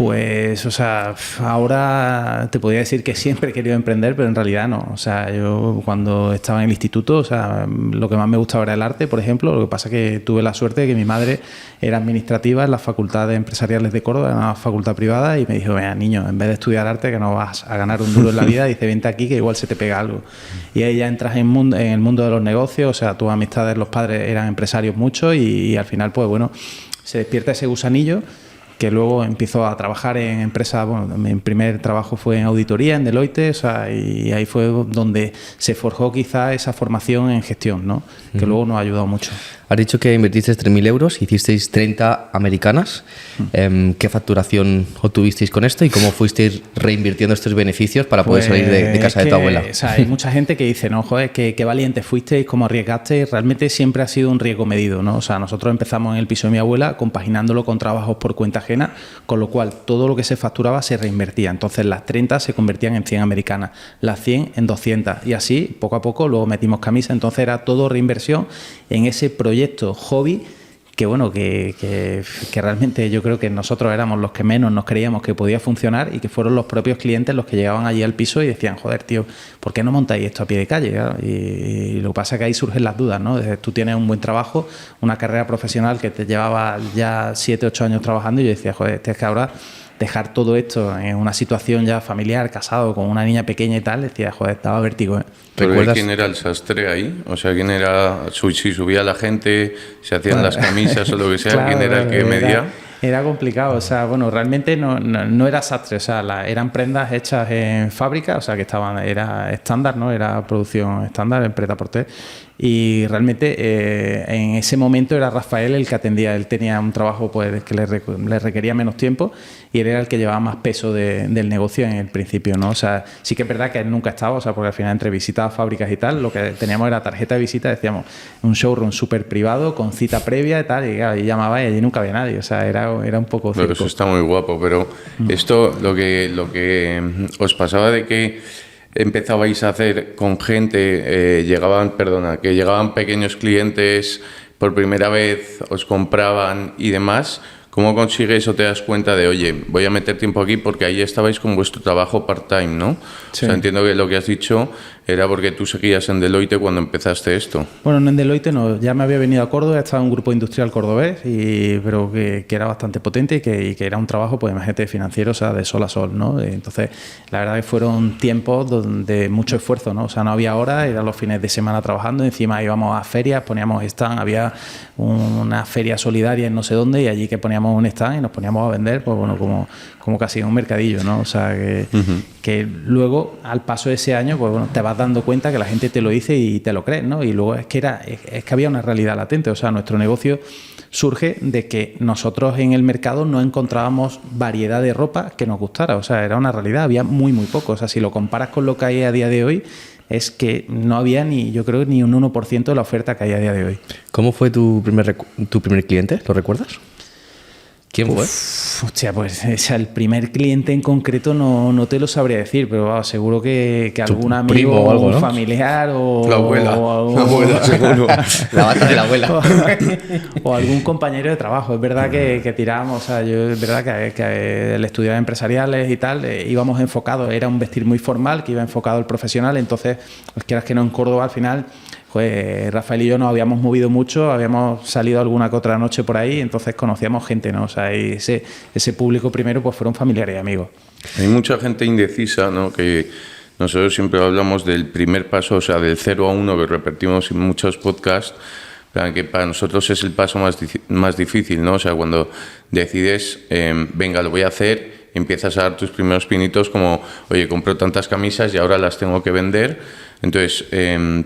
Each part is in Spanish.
Pues, o sea, ahora te podría decir que siempre he querido emprender, pero en realidad no. O sea, yo cuando estaba en el instituto, o sea, lo que más me gustaba era el arte, por ejemplo. Lo que pasa es que tuve la suerte de que mi madre era administrativa en la Facultad de Empresariales de Córdoba, en una facultad privada, y me dijo, mira, niño, en vez de estudiar arte, que no vas a ganar un duro en la vida, dice, vente aquí que igual se te pega algo. Y ahí ya entras en el mundo de los negocios, o sea, tus amistades, los padres eran empresarios muchos y al final, pues bueno, se despierta ese gusanillo, que luego empezó a trabajar en empresas. Bueno, mi primer trabajo fue en auditoría, en Deloitte, o sea, y ahí fue donde se forjó quizá esa formación en gestión, ¿no? Que luego nos ha ayudado mucho. Has dicho que invertisteis 3.000 euros, hicisteis 30 americanas. ¿Qué facturación obtuvisteis con esto y cómo fuisteis reinvirtiendo estos beneficios para poder salir de casa de tu abuela? O sea, hay mucha gente que dice, no, joder, qué valientes fuisteis, cómo arriesgasteis. Realmente siempre ha sido un riesgo medido, ¿no? O sea, nosotros empezamos en el piso de mi abuela compaginándolo con trabajos por cuenta ajena, con lo cual todo lo que se facturaba se reinvertía. Entonces las 30 se convertían en 100 americanas, las 100 en 200 y así poco a poco luego metimos camisa. Entonces era todo reinversión en ese proyecto hobby que bueno, que realmente yo creo que nosotros éramos los que menos nos creíamos que podía funcionar y que fueron los propios clientes los que llegaban allí al piso y decían, joder, tío, ¿por qué no montáis esto a pie de calle? Y lo que pasa es que ahí surgen las dudas, ¿no? Tú tienes un buen trabajo, una carrera profesional que te llevaba ya 7, 8 años trabajando y yo decía, joder, es que ahora dejar todo esto en una situación ya familiar, casado, con una niña pequeña y tal, decía, joder, estaba vértigo, ¿eh? ¿Recuerdas quién era el sastre ahí? O sea, ¿quién era? Si subía la gente, se hacían las camisas o lo que sea, claro, ¿quién era el que medía? Era complicado, o sea, bueno, realmente no era sastre, o sea, eran prendas hechas en fábrica, o sea, que era estándar, ¿no? Era producción estándar en prêt-à-porter. Y realmente en ese momento era Rafael el que atendía. Él tenía un trabajo pues que le requería menos tiempo y él era el que llevaba más peso del negocio en el principio, ¿no? O sea, sí que es verdad que él nunca estaba, o sea, porque al final entre visitas a fábricas y tal, lo que teníamos era tarjeta de visita, decíamos, un showroom súper privado, con cita previa y tal, y claro, y llamaba y allí nunca había nadie, o sea, era un poco circo. Pero eso está muy guapo, pero esto, lo que os pasaba de que empezabais a hacer con gente, que llegaban pequeños clientes por primera vez, os compraban y demás. ¿Cómo consigues o te das cuenta de, oye, voy a meter tiempo aquí porque ahí estabais con vuestro trabajo part-time, ¿no? Sí. O sea, entiendo que lo que has dicho era porque tú seguías en Deloitte cuando empezaste esto. Bueno, no en Deloitte, no. Ya me había venido a Córdoba, estaba en un grupo industrial cordobés, pero que era bastante potente y que era un trabajo, pues imagínate, financiero, o sea, de sol a sol, ¿no? Entonces, la verdad que fueron tiempos de mucho esfuerzo, ¿no? O sea, no había horas, eran los fines de semana trabajando, encima íbamos a ferias, poníamos stand, había una feria solidaria en no sé dónde y allí que poníamos un stand y nos poníamos a vender, pues bueno, como casi en un mercadillo, ¿no? O sea, que luego, al paso de ese año, pues bueno, te vas dando cuenta que la gente te lo dice y te lo crees, ¿no? Y luego es que había una realidad latente, o sea, nuestro negocio surge de que nosotros en el mercado no encontrábamos variedad de ropa que nos gustara, o sea, era una realidad, había muy poco, o sea, si lo comparas con lo que hay a día de hoy, es que no había yo creo, ni un 1% de la oferta que hay a día de hoy. ¿Cómo fue tu primer cliente? ¿Lo recuerdas? ¿Quién fue? Hostia, pues el primer cliente en concreto no te lo sabría decir, pero seguro que algún amigo o algo, ¿no? familiar o... La abuela. La abuela, seguro. La bata de la abuela. O algún compañero de trabajo. Es verdad que tirábamos, o sea, es verdad que el estudio de empresariales y tal, íbamos enfocados, era un vestir muy formal, que iba enfocado al profesional, entonces, pues quieras que no, en Córdoba al final... Pues Rafael y yo nos habíamos movido mucho, habíamos salido alguna que otra noche por ahí, entonces conocíamos gente, ¿no? O sea, y ese público primero pues fueron familiares y amigos. Hay mucha gente indecisa, ¿no? Que nosotros siempre hablamos del primer paso, o sea, del 0 a 1 que repetimos en muchos podcasts, que para nosotros es el paso más difícil, ¿no? O sea, cuando decides, venga, lo voy a hacer, empiezas a dar tus primeros pinitos como, oye, compro tantas camisas y ahora las tengo que vender. Entonces,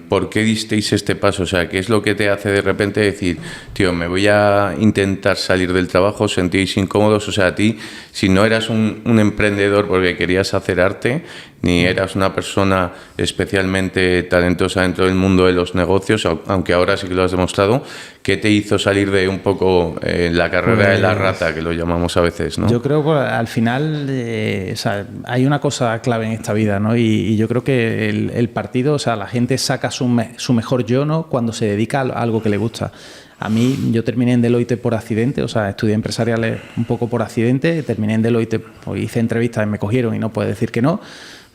¿por qué disteis este paso? O sea, ¿qué es lo que te hace de repente decir, tío, me voy a intentar salir del trabajo, os sentíais incómodos? O sea, a ti, si no eras un emprendedor porque querías hacer arte, ni eras una persona especialmente talentosa dentro del mundo de los negocios, aunque ahora sí que lo has demostrado, ¿qué te hizo salir de un poco la carrera de la rata, que lo llamamos a veces, ¿no? Yo creo que al final o sea, hay una cosa clave en esta vida, ¿no? Y yo creo que el partido, o sea, la gente saca su mejor yo, ¿no? Cuando se dedica a algo que le gusta. a mí, yo terminé en Deloitte por accidente, o sea, estudié empresariales un poco por accidente, terminé en Deloitte, pues hice entrevistas y me cogieron y no puedo decir que no,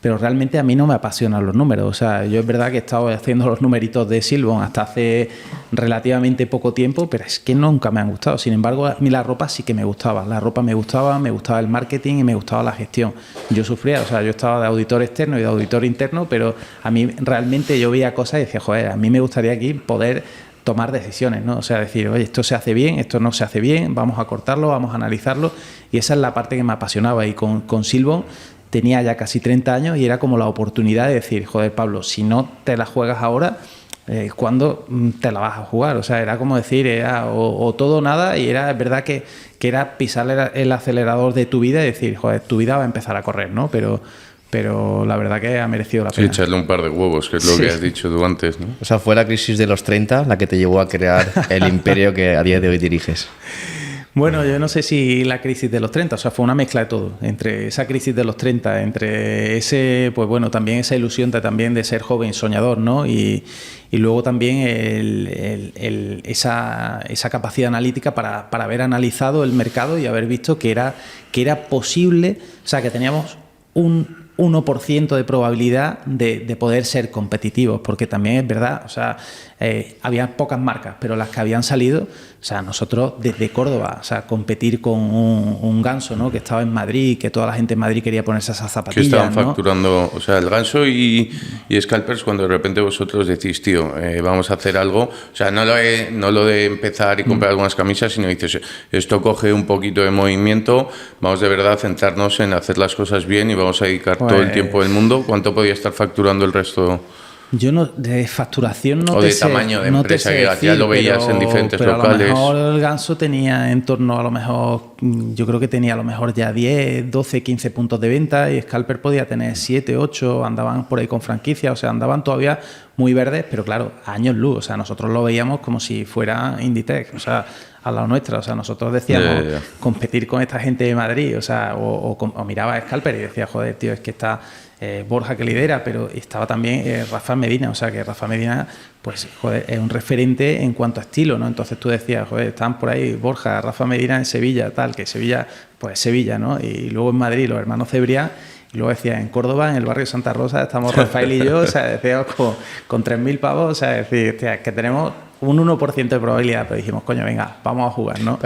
pero realmente a mí no me apasionan los números. O sea, yo es verdad que he estado haciendo los numeritos de Silbon hasta hace relativamente poco tiempo, pero es que nunca me han gustado. Sin embargo, a mí la ropa sí que me gustaba. La ropa me gustaba el marketing y me gustaba la gestión. Yo sufría, o sea, yo estaba de auditor externo y de auditor interno, pero a mí realmente yo veía cosas y decía, joder, a mí me gustaría aquí poder tomar decisiones, ¿no? O sea, decir, oye, esto se hace bien, esto no se hace bien, vamos a cortarlo, vamos a analizarlo, y esa es la parte que me apasionaba. Y con Silbon tenía ya casi 30 años y era como la oportunidad de decir, joder, Pablo, si no te la juegas ahora, ¿cuándo te la vas a jugar? O sea, era como decir, era o todo o nada, y era, es verdad que era pisar el acelerador de tu vida y decir, joder, tu vida va a empezar a correr, ¿no? Pero la verdad que ha merecido la pena. Sí, echarle un par de huevos, que es lo que has dicho tú antes, ¿no? O sea, fue la crisis de los 30 la que te llevó a crear el imperio que a día de hoy diriges. Bueno, yo no sé si la crisis de los 30, o sea, fue una mezcla de todo, entre esa crisis de los 30, entre ese, pues bueno, también esa ilusión también de ser joven soñador, ¿no? Y luego también esa capacidad analítica para haber analizado el mercado y haber visto que era posible, o sea, que teníamos un 1% de probabilidad de poder ser competitivos, porque también es verdad, o sea, había pocas marcas, pero las que habían salido, o sea, nosotros desde Córdoba, o sea, competir con un Ganso, ¿no? Que estaba en Madrid, que toda la gente en Madrid quería ponerse esas zapatillas, que estaban ¿no? facturando, o sea, el Ganso y Scalpers, cuando de repente vosotros decís, tío, vamos a hacer algo, o sea, no lo de empezar y comprar algunas camisas, sino dices, esto coge un poquito de movimiento, vamos de verdad a centrarnos en hacer las cosas bien y vamos a dedicar todo el tiempo del mundo. ¿Cuánto podía estar facturando el resto? Yo no, de facturación no o te de sé, tamaño de no empresa, te sé que decir, ya lo veías en diferentes pero locales. A lo mejor el Ganso tenía en torno, a lo mejor, yo creo que tenía a lo mejor ya 10, 12, 15 puntos de venta, y Scalper podía tener 7, 8, andaban por ahí con franquicia, o sea, andaban todavía muy verdes, pero claro, a años luz, o sea, nosotros lo veíamos como si fuera Inditex, o sea, a la nuestra, o sea, nosotros decíamos competir con esta gente de Madrid, o sea, o miraba a Scalper y decía, joder, tío, es que está Borja que lidera, pero estaba también Rafa Medina, o sea que Rafa Medina, pues joder, es un referente en cuanto a estilo, ¿no? Entonces tú decías, joder, están por ahí Borja, Rafa Medina en Sevilla, tal, que Sevilla, pues Sevilla, ¿no? Y luego en Madrid los hermanos Cebrián, y luego decía, en Córdoba, en el barrio Santa Rosa, estamos Rafael y yo, o sea, decíamos con 3.000 pavos, o sea, decir, hostia, que tenemos un 1% de probabilidad, pero dijimos, coño, venga, vamos a jugar, ¿no?